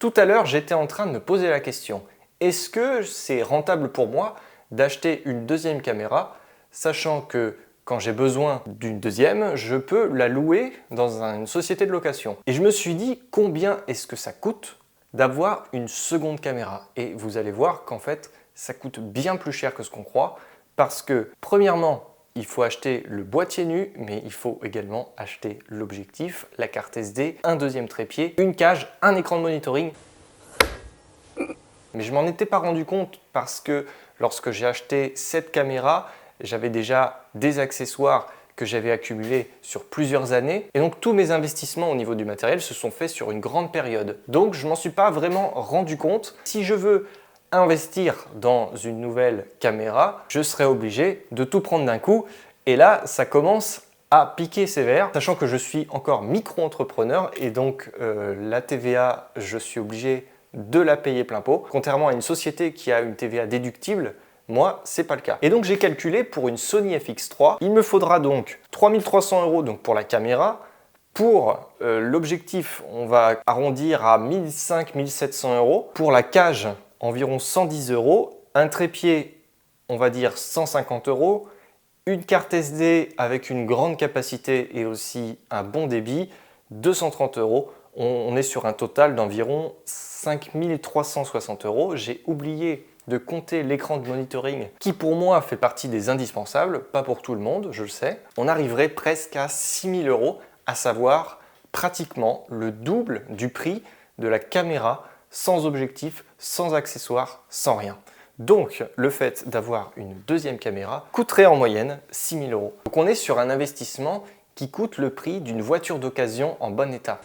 Tout à l'heure, j'étais en train de me poser la question, est-ce que c'est rentable pour moi d'acheter une deuxième caméra, sachant que quand j'ai besoin d'une deuxième, je peux la louer dans une société de location. Et je me suis dit, combien est-ce que ça coûte d'avoir une seconde caméra? Et vous allez voir qu'en fait, ça coûte bien plus cher que ce qu'on croit, parce que premièrement, il faut acheter le boîtier nu, mais il faut également acheter l'objectif, la carte SD, un deuxième trépied, une cage, un écran de monitoring. Mais je m'en étais pas rendu compte parce que lorsque j'ai acheté cette caméra, j'avais déjà des accessoires que j'avais accumulés sur plusieurs années. Et donc tous mes investissements au niveau du matériel se sont faits sur une grande période. Donc je m'en suis pas vraiment rendu compte. Si je veux investir dans une nouvelle caméra, je serai obligé de tout prendre d'un coup. Et là, ça commence à piquer sévère, sachant que je suis encore micro-entrepreneur et donc la TVA, je suis obligé de la payer plein pot. Contrairement à une société qui a une TVA déductible, moi, c'est pas le cas. Et donc j'ai calculé pour une Sony FX3, il me faudra donc 3300 € donc pour la caméra. Pour l'objectif, on va arrondir à 1500-1700 €. Pour la cage, environ 110 €. Un trépied, on va dire 150 €. Une carte SD avec une grande capacité et aussi un bon débit, 230 €. On est sur un total d'environ 5360 €. J'ai oublié de compter l'écran de monitoring qui pour moi fait partie des indispensables, pas pour tout le monde, je le sais. On arriverait presque à 6000 €, à savoir pratiquement le double du prix de la caméra sans objectif, sans accessoires, sans rien. Donc le fait d'avoir une deuxième caméra coûterait en moyenne 6000 €. Donc on est sur un investissement qui coûte le prix d'une voiture d'occasion en bon état.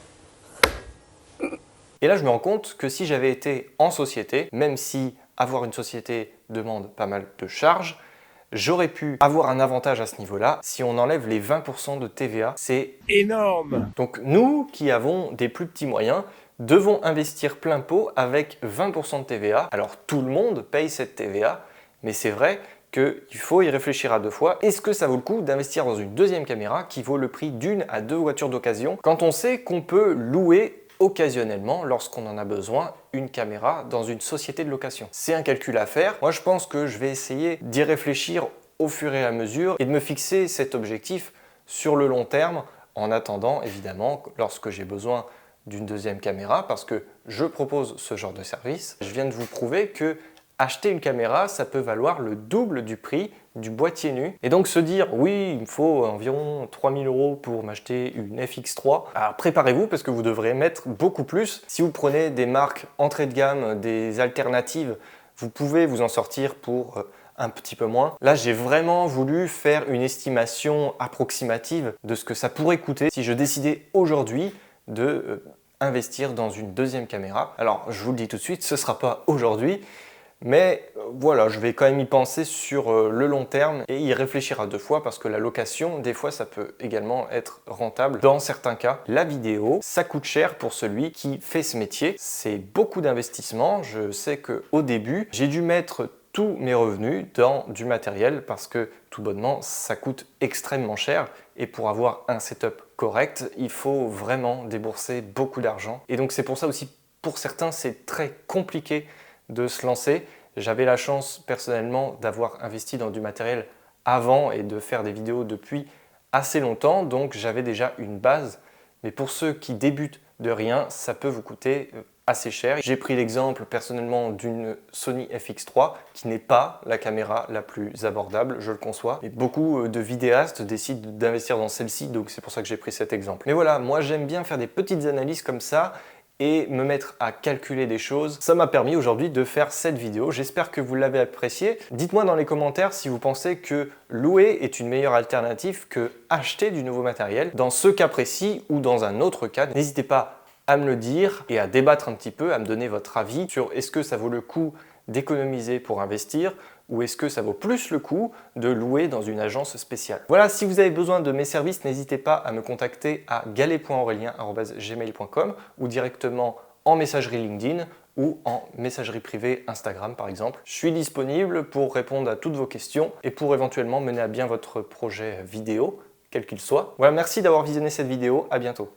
Et là, je me rends compte que si j'avais été en société, même si avoir une société demande pas mal de charges, j'aurais pu avoir un avantage à ce niveau-là si on enlève les 20% de TVA. C'est énorme! Donc nous, qui avons des plus petits moyens, devons investir plein pot avec 20% de TVA. Alors tout le monde paye cette TVA, mais c'est vrai qu'il faut y réfléchir à deux fois. Est-ce que ça vaut le coup d'investir dans une deuxième caméra qui vaut le prix d'une à deux voitures d'occasion quand on sait qu'on peut louer occasionnellement, lorsqu'on en a besoin, une caméra dans une société de location? C'est un calcul à faire. Moi, je pense que je vais essayer d'y réfléchir au fur et à mesure et de me fixer cet objectif sur le long terme en attendant, évidemment, lorsque j'ai besoin d'une deuxième caméra, parce que je propose ce genre de service. Je viens de vous prouver que acheter une caméra, ça peut valoir le double du prix du boîtier nu. Et donc se dire, oui, il me faut environ 3000 € pour m'acheter une FX3. Alors préparez-vous parce que vous devrez mettre beaucoup plus. Si vous prenez des marques entrée de gamme, des alternatives, vous pouvez vous en sortir pour un petit peu moins. Là, j'ai vraiment voulu faire une estimation approximative de ce que ça pourrait coûter si je décidais aujourd'hui de investir dans une deuxième caméra. Alors, je vous le dis tout de suite, ce ne sera pas aujourd'hui. Mais voilà, je vais quand même y penser sur le long terme et y réfléchir à deux fois parce que la location, des fois, ça peut également être rentable dans certains cas. La vidéo, ça coûte cher pour celui qui fait ce métier. C'est beaucoup d'investissement. Je sais qu'au début, j'ai dû mettre tous mes revenus dans du matériel parce que tout bonnement, ça coûte extrêmement cher et pour avoir un setup correct, il faut vraiment débourser beaucoup d'argent. Et donc c'est pour ça aussi, pour certains, c'est très compliqué de se lancer. J'avais la chance personnellement d'avoir investi dans du matériel avant et de faire des vidéos depuis assez longtemps, donc j'avais déjà une base. Mais pour ceux qui débutent de rien, ça peut vous coûter assez cher. J'ai pris l'exemple personnellement d'une Sony FX3 qui n'est pas la caméra la plus abordable, je le conçois. Et beaucoup de vidéastes décident d'investir dans celle-ci, donc c'est pour ça que j'ai pris cet exemple. Mais voilà, moi j'aime bien faire des petites analyses comme ça et me mettre à calculer des choses. Ça m'a permis aujourd'hui de faire cette vidéo. J'espère que vous l'avez appréciée. Dites-moi dans les commentaires si vous pensez que louer est une meilleure alternative que acheter du nouveau matériel. Dans ce cas précis ou dans un autre cas, n'hésitez pas à me le dire et à débattre un petit peu, à me donner votre avis sur est-ce que ça vaut le coup d'économiser pour investir ou est-ce que ça vaut plus le coup de louer dans une agence spéciale. Voilà, si vous avez besoin de mes services, n'hésitez pas à me contacter à galet.aurelien@gmail.com ou directement en messagerie LinkedIn ou en messagerie privée Instagram par exemple. Je suis disponible pour répondre à toutes vos questions et pour éventuellement mener à bien votre projet vidéo, quel qu'il soit. Voilà, merci d'avoir visionné cette vidéo, à bientôt.